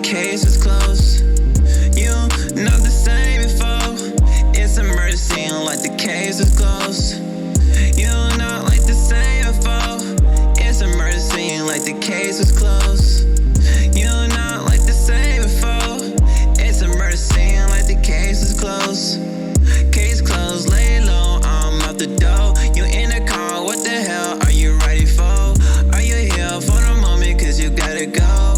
case was closed. You not the same before. It's a murder scene like the case was closed. You not like the same before. It's a murder scene like the case was closed. You not like the same before. It's a murder scene like the case is closed. Case closed, lay low, I'm out the door. You in the car, what the hell are you ready for? Are you here for the moment, cause you gotta go?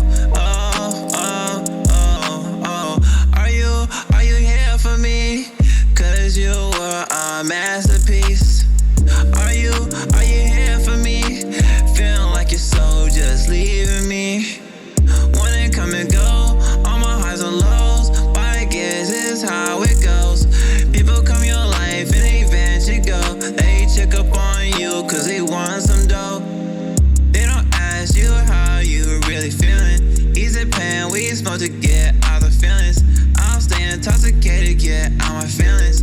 Are you here for me? Cause you were a masterpiece. Are you here for me? Feeling like your soul just leaving me. Wanna come and go, all my highs and lows, but I guess it's how it goes. People come your life and they eventually go. They check up on you cause they want some dough. They don't ask you how you really feeling. Easy pain, we supposed to get out the feelings. I'll stay intoxicated, get out my feelings.